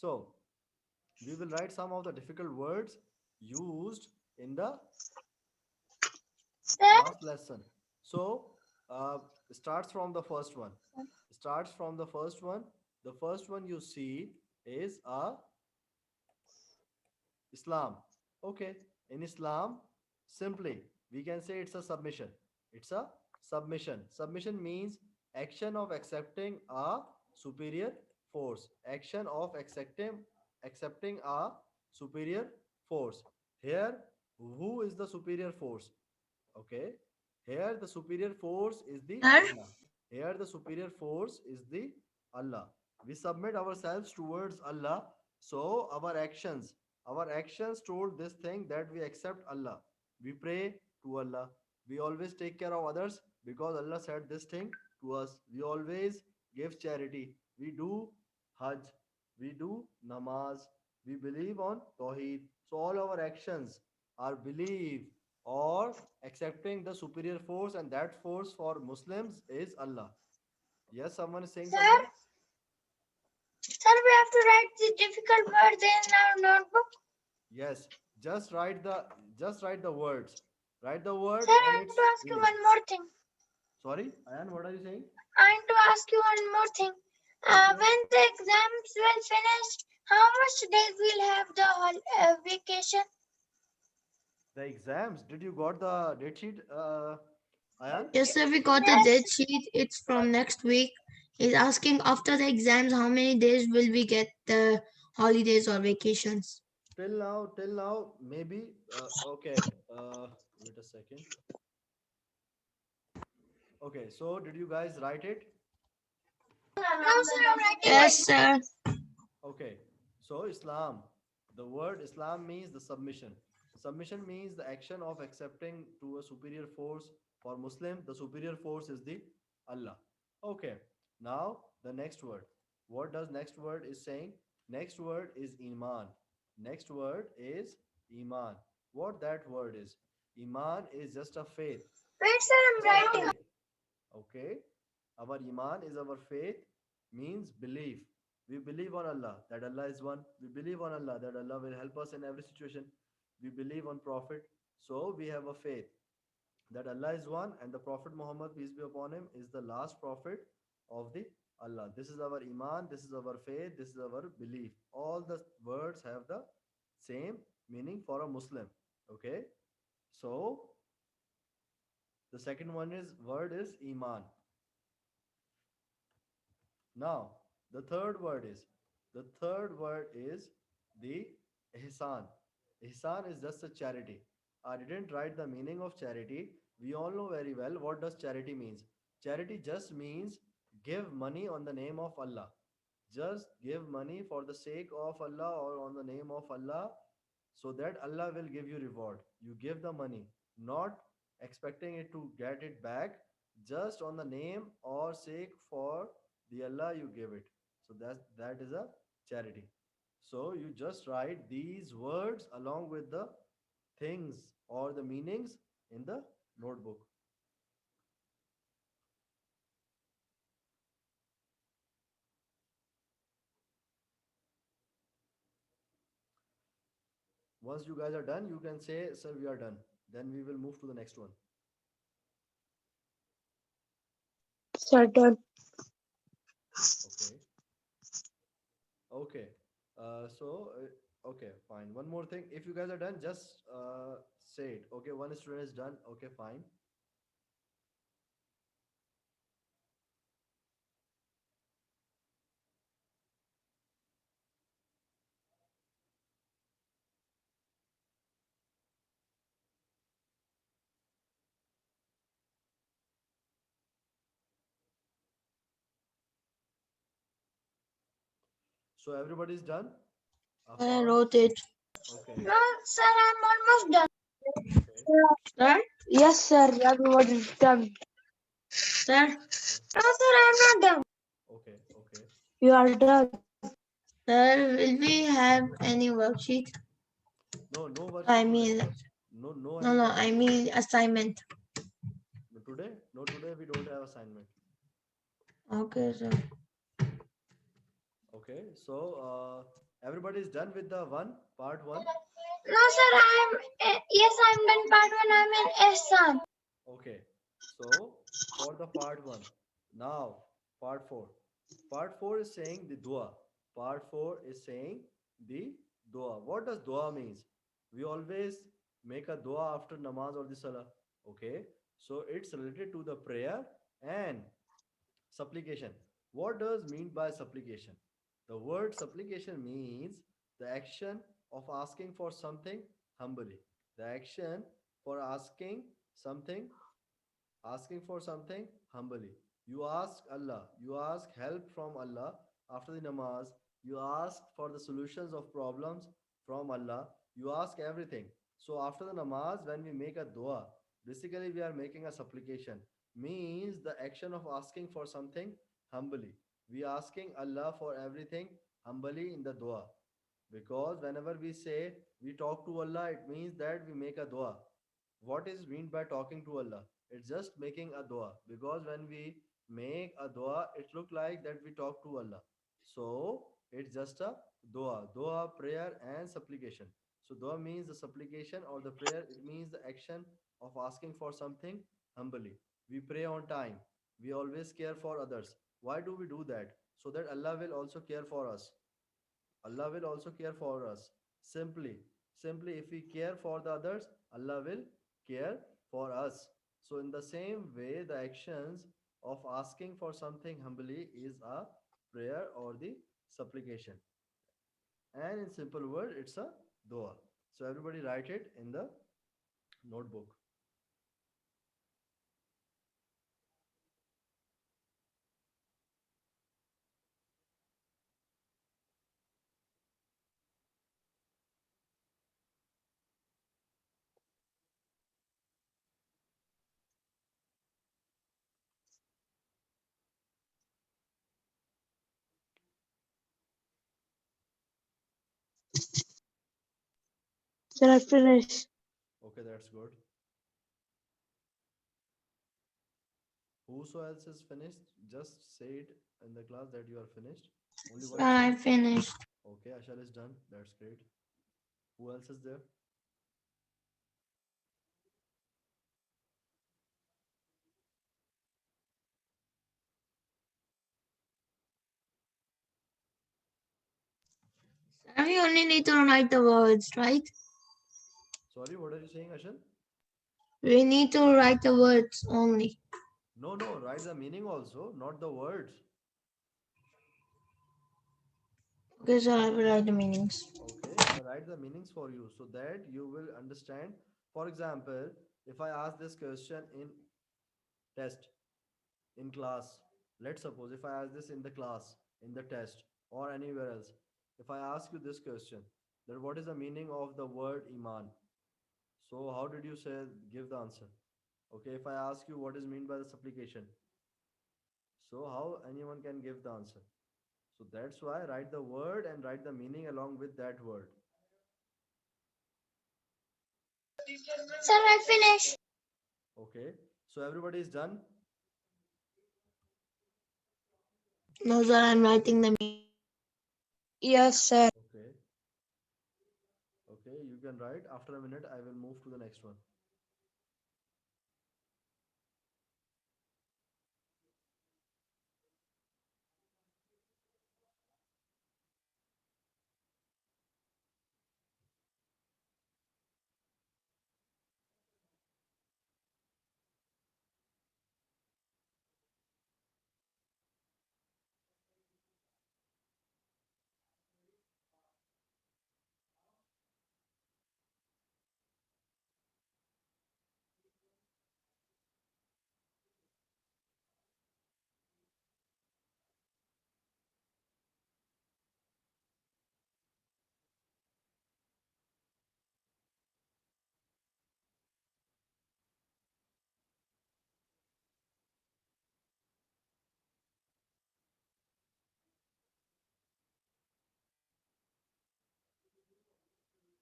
So we will write some of the difficult words used in the Sir, last lesson. So uh, starts from the first one. Starts from the first one. The first one you see is a Islam. Okay. In Islam, simply we can say it's a submission. It's a submission. Submission means action of accepting a superior force. Action of accepting a superior force. Here, who is the superior force? Okay. Here the superior force is the sir, Allah. Here the superior force is the Allah. We submit ourselves towards Allah. So our actions told this thing that we accept Allah. We pray to Allah. We always take care of others because Allah said this thing to us. We always give charity. We do Hajj. We do namaz. We believe on Tawheed. So all our actions are belief or accepting the superior force, and that force for Muslims is Allah. Yes, someone is saying sir, something? sir, we have to write the difficult words in our notebook. Yes, just write the words. Write the Sir, word I and want to its ask you meaning. one more thing. Sorry, Ayan, what are you saying? I want to ask you one more thing. Okay. When the exams will finish, how much days we'll have the vacation? The exams. Did you got the date sheet, Ayan? Yes, sir, we got the Yes, date sheet. It's from next week. He's asking after the exams, how many days will we get the holidays or vacations? Till now, maybe. Okay. Wait a second. Okay. So, did you guys write it? no, sir, I'm writing Yes, it. sir. Okay, so Islam, the word Islam means the submission. Submission means the action of accepting to a superior force. For Muslim, the superior force is the Allah. Okay, now the next word. What does next word is saying? Next word is Iman. Next word is Iman. What that word is? Iman is just a faith. Wait, sir, I'm Just a writing. faith. Okay, our Iman is our faith, means belief. We believe on Allah, that Allah is one. We believe on Allah, that Allah will help us in every situation. We believe on Prophet. So we have a faith that Allah is one and the Prophet Muhammad, peace be upon him, is the last prophet of the Allah. This is our Iman, this is our faith, this is our belief. All the words have the same meaning for a Muslim. Okay? So the second one is word is Iman. Now, the third word is the ihsan. Ihsan is just a charity. I didn't write the meaning of charity. We all know very well what does charity means. Charity just means give money on the name of Allah. Just give money for the sake of Allah or on the name of Allah so that Allah will give you reward. You give the money, not expecting it to get it back, just on the name or sake for the Allah you give it. So that is a charity. So you just write these words along with the things or the meanings in the notebook. Once you guys are done, you can say, "Sir, we are done." Then we will move to the next one. Sir, done. Okay. Okay. Okay, fine. One more thing. If you guys are done, just say it. Okay, one student is done. Okay, fine. So everybody's done? I Afan? wrote it. Okay, No, sir, I'm almost done. okay, Sir? Yes, sir, everyone is done. Sir? okay, No, sir, I'm not done. okay, okay. You are done. Sir, will we have any worksheet? No, no I worksheet today. mean, No, no, any no, kind of I worksheet. mean assignment. No, today? No, today we don't have assignment. Okay, sir. Okay, so Everybody is done with the one, part one. No, sir, yes, I'm done part one. I'm in Ehsan. Okay. So for the part one, now part four. Part four is saying the dua. Part four is saying the dua. What does dua means? We always make a dua after namaz or the salah. Okay. So it's related to the prayer and supplication. What does mean by supplication? The word supplication means the action of asking for something humbly. The action for asking for something humbly. You ask Allah, you ask help from Allah after the namaz, you ask for the solutions of problems from Allah, you ask everything. So after the namaz, when we make a dua, basically we are making a supplication. Means the action of asking for something humbly. We asking Allah for everything humbly in the dua. Because whenever we say we talk to Allah, it means that we make a dua. What is mean by talking to Allah? It's just making a dua. Because when we make a dua, it look like that we talk to Allah. So it's just a dua. Dua, prayer and supplication. So dua means the supplication or the prayer. It means the action of asking for something humbly. We pray on time. We always care for others. Why do we do that? So that Allah will also care for us. Allah will also care for us. Simply, if we care for the others, Allah will care for us. So, in the same way, the actions of asking for something humbly is a prayer or the supplication. And in simple word, it's a dua. So, everybody write it in the notebook. Sir, I finished. Okay, that's good. Whoso else is finished, just say it in the class that you are finished. Only Sir, one I student. finished. Okay, Ashal is done. That's great. Who else is there? Sir, we only need to write the words, right? Sorry, what are you saying, Ashal? We need to write the words only. No, no, write the meaning also, not the words. Okay, sir, I will write the meanings. Okay, I write the meanings for you so that you will understand. For example, if I ask this question in test, in class, let's suppose if I ask this in the class, in the test, or anywhere else, if I ask you this question, then what is the meaning of the word iman? So how did you say give the answer? Okay, if I ask you what is meant by the supplication, so how anyone can give the answer? So that's why write the word and write the meaning along with that word. Sir, I finished. Okay. So everybody is done. No, sir, I'm writing the meaning. Yes, sir. Okay. Okay. You can write. After a minute, I will move to the next one.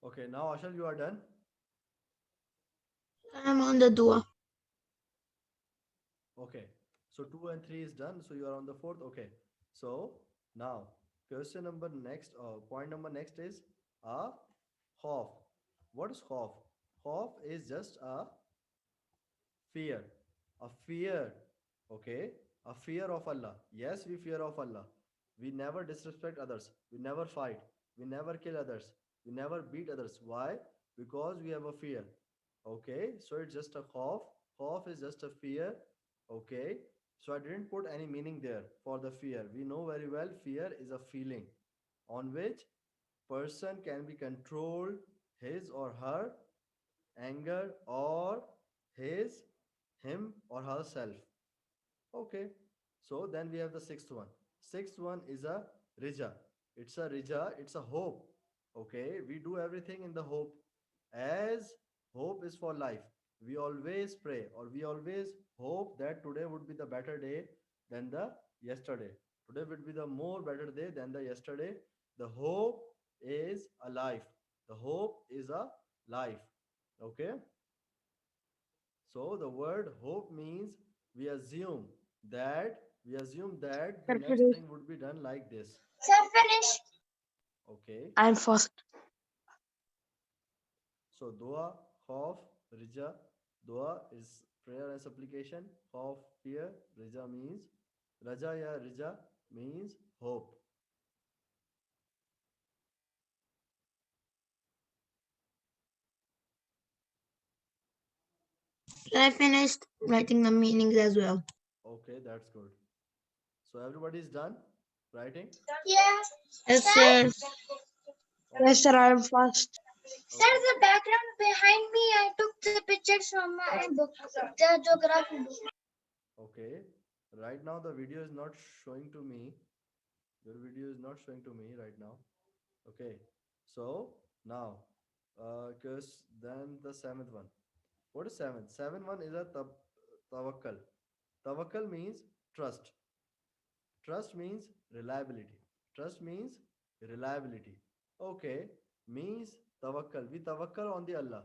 Okay. Now, Ashal, you are done. I'm on the dua. Okay. So two and three is done. So you are on the fourth. Okay. So now Question number next, point number next is a khawf. What is khawf? Khawf is just a fear. A fear, okay? A fear of Allah. Yes, we fear of Allah. We never disrespect others. We never fight. We never kill others. We never beat others. Why? Because we have a fear. Okay, so it's just a khawf. Khawf is just a fear. Okay, so I didn't put any meaning there for the fear. We know very well fear is a feeling on which person can be controlled his or her anger or his him or herself. Okay, so then we have the sixth one. Sixth one is a rija. It's a rija, it's a hope. Okay, we do everything in the hope. As hope is for life, we always pray or we always hope that today would be the better day than the yesterday. Today would be the more better day than the yesterday. The hope is a life. The hope is a life. Okay, so the word hope means we assume that the Sir, next finish. thing would be done like this. Sir, finish. Okay. I'm first. So dua, khauf, rija. Dua is prayer and supplication. Khauf, fear. Rija means raja ya rija means hope. I finished writing the meanings as well. Okay, that's good. So everybody is done writing. Yeah. Yes, Sir, sir. Yes, Okay. sir, I'm first. sir, Okay. the background behind me, I took the pictures from my book, the geography book. Okay. Right now the video is not showing to me. Your video is not showing to me right now. Okay, so now, cause then the seventh one. What is seventh? Seventh one is a tawakkal. Tawakkal means trust. Trust means reliability. Trust means reliability. Okay, means tawakkal. We tawakkal on the Allah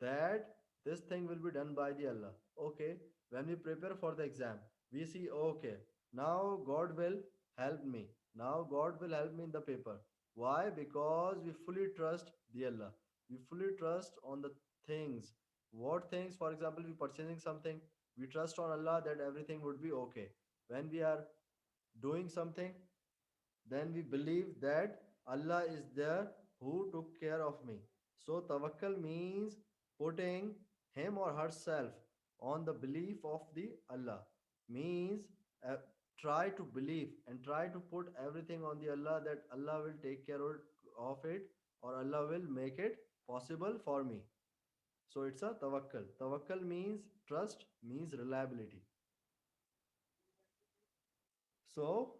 that this thing will be done by the Allah. Okay, when we prepare for the exam, we see okay, now God will help me. Now God will help me in the paper. Why? Because we fully trust the Allah. We fully trust on the things. What things? For example, we purchasing something. We trust on Allah that everything would be okay. When we are doing something, then we believe that Allah is there who took care of me. So tawakkal means putting him or herself on the belief of the Allah. Means uh, try to believe and try to put everything on the Allah that Allah will take care of it or Allah will make it possible for me. So it's a tawakkal. Tawakkal means trust, means reliability. So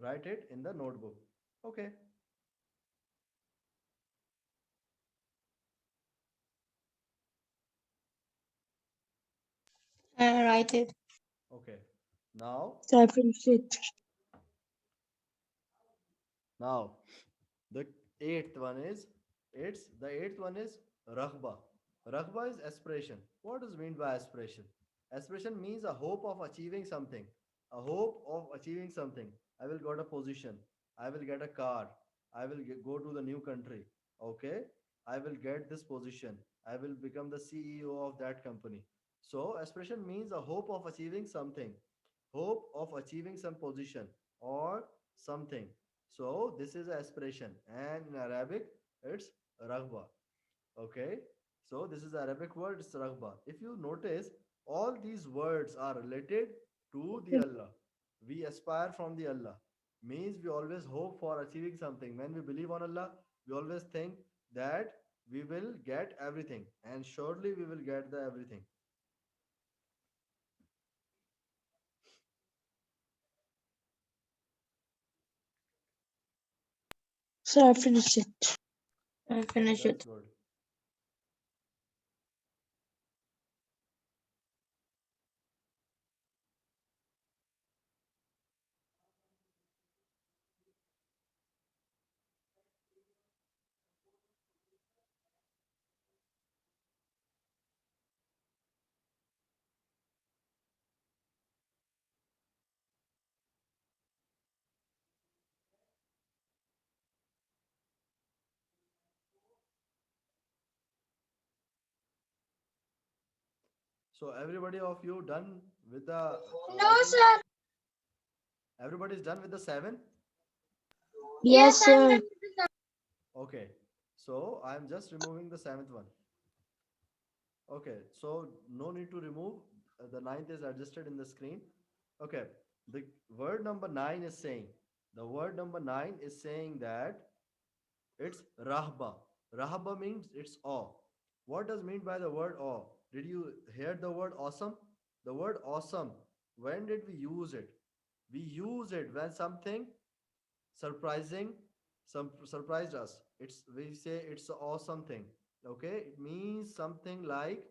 write it in the notebook. Okay. I write it. Okay. Now, So I finished it. now the eighth one is the eighth one is raghba. Raghba is aspiration. What does mean by aspiration? Aspiration means a hope of achieving something. A hope of achieving something. I will get a position. I will get a car. I will go to the new country. Okay. I will get this position. I will become the CEO of that company. So aspiration means a hope of achieving something. Hope of achieving some position or something. So this is aspiration, and in Arabic it's raghba. Okay, so this is Arabic word, it's raghba. If you notice, all these words are related to the Allah. We aspire from the Allah. Means we always hope for achieving something. When we believe on Allah, we always think that we will get everything, and surely we will get the everything. So I finished it. I Okay, finish that's it. good. So everybody of you done with the No, writing? sir. Everybody is done with the 7? Yes, Yes, I'm sir. done with the Okay. So I am just removing the 7th one. Okay. So no need to remove. The ninth is adjusted in the screen. Okay. The word number 9 is saying, the word number 9 is saying that it's rahba. Rahba means it's awe. What does mean by the word awe? Did you hear the word awesome? The word awesome. When did we use it? We use it when something surprising some surprised us. It's we say it's an awesome thing. Okay, it means something like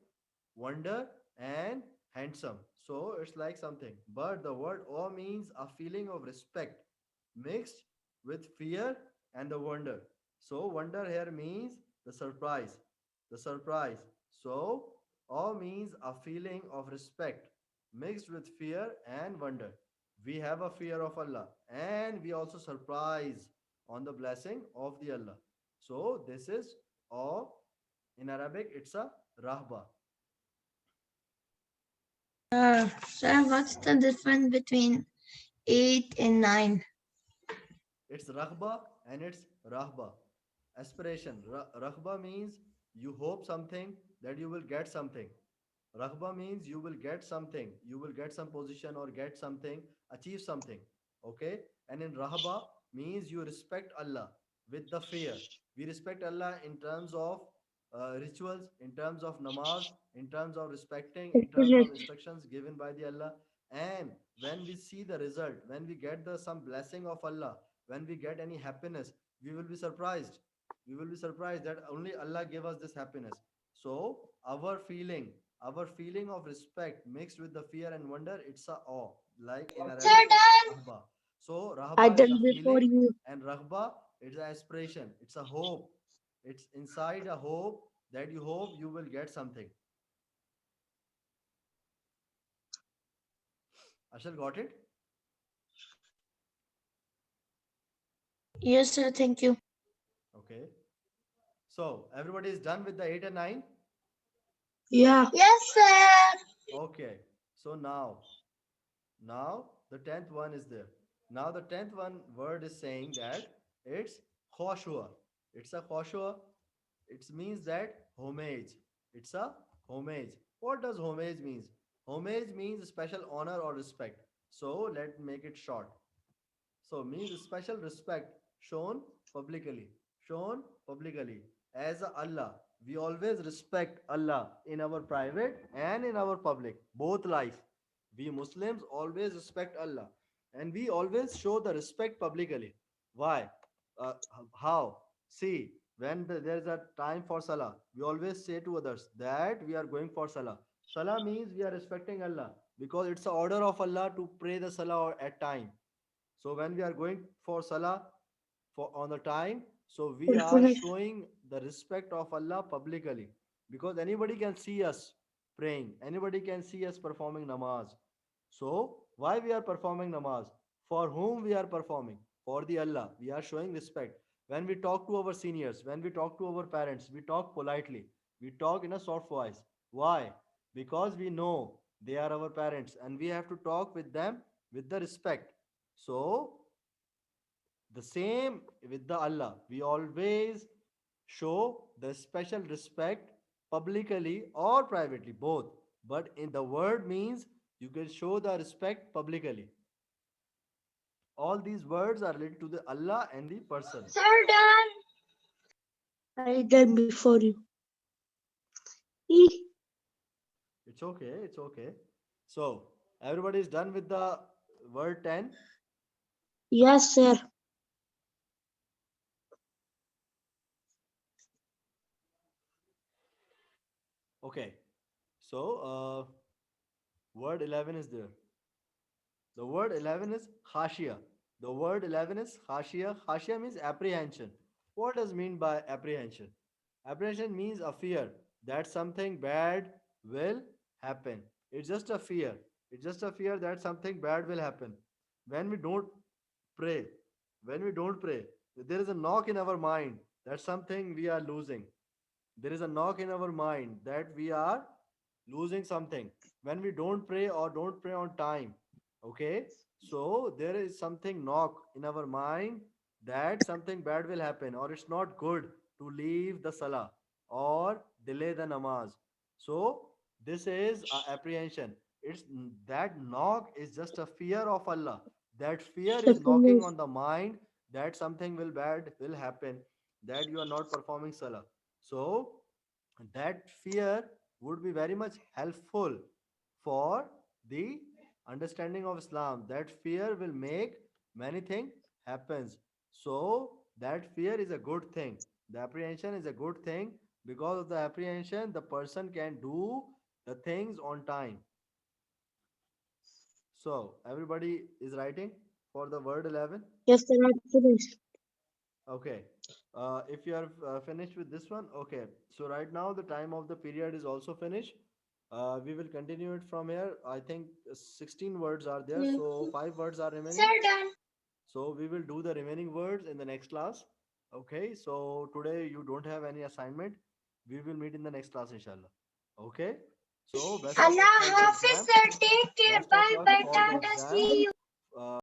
wonder and handsome. So it's like something. But the word awe means a feeling of respect mixed with fear and the wonder. So wonder here means the surprise. The surprise. So awe means a feeling of respect mixed with fear and wonder. We have a fear of Allah and we also surprise on the blessing of the Allah. So this is awe. In Arabic, it's a rahba. Sir, what's the difference between 8 and 9? It's raghba and it's rahba. Aspiration. Raghba means you hope something that you will get something. Raghba means you will get something. You will get some position or get something, achieve something. Okay? And in rahba means you respect Allah with the fear. We respect Allah in terms of rituals, in terms of namaz, in terms of respecting, in terms of Correct. instructions given by the Allah. And when we see the result, when we get the some blessing of Allah, when we get any happiness, we will be surprised. We will be surprised that only Allah gave us this happiness. So our feeling of respect mixed with the fear and wonder, it's a awe. Like in sir Arabic, it's done. rahba. So I rahba is a done before feeling you. and raghba it's an aspiration. It's a hope. It's inside a hope that you hope you will get something. Ashal got it? Yes, sir, thank you. Okay. So everybody is done with the 8 and 9? Yeah. Yes, sir. Okay. So now the 10th one is there. Now the 10th one word is saying that it's khoshua. It's a khoshua. It means that homage. It's a homage. What does homage means? Homage means special honor or respect. So let's make it short. So means special respect shown publicly. Shown publicly. As a Allah, we always respect Allah in our private and in our public, both life. We Muslims always respect Allah and we always show the respect publicly. Why? How? See, when there is a time for Salah, we always say to others that we are going for Salah. Salah means we are respecting Allah because it's an order of Allah to pray the Salah at time. So when we are going for salah for on the time, so we We are finished. showing the respect of Allah publicly because anybody can see us praying, anybody can see us performing namaz. So why we are performing namaz? For whom we are performing? For the Allah. We are showing respect. When we talk to our seniors, when we talk to our parents, we talk politely. We talk in a soft voice. Why? Because we know they are our parents and we have to talk with them with the respect. So the same with the Allah. We always show the special respect publicly or privately, both. But in the word means you can show the respect publicly. All these words are related to the Allah and the person. Sir done. I done before you. E- It's okay, it's okay. So everybody is done with the word 10. Yes, sir. Okay. So word 11 is there. The word 11 is khashia. The word 11 is khashia. Khashia means apprehension. What does mean by apprehension? Apprehension means a fear that something bad will happen. It's just a fear. It's just a fear that something bad will happen. When we don't pray, when we don't pray, there is a knock in our mind that something we are losing. There is a knock in our mind that we are losing something, when we don't pray or don't pray on time. Okay, so there is something knock in our mind that something bad will happen, or it's not good to leave the salah or delay the namaz. So this is a apprehension. It's that knock is just a fear of Allah. That fear is knocking on the mind that something will bad will happen, that you are not performing salah. So that fear would be very much helpful for the understanding of Islam. That fear will make many things happens. So that fear is a good thing. The apprehension is a good thing. Because of the apprehension, the person can do the things on time. So everybody is writing for the word 11. Yes, sir. I finished. Okay. If you are finished with this one, okay. So right now the time of the period is also finished. We will continue it from here. I think 16 words are there, so 5 words are remaining. Sir, done. So we will do the remaining words in the next class. Okay. So today you don't have any assignment. We will meet in the next class, inshallah. Okay. So best of luck Allah for the Hafiz, exam. sir. Take care. Best of Bye luck bye. for the Tata. exam. See you.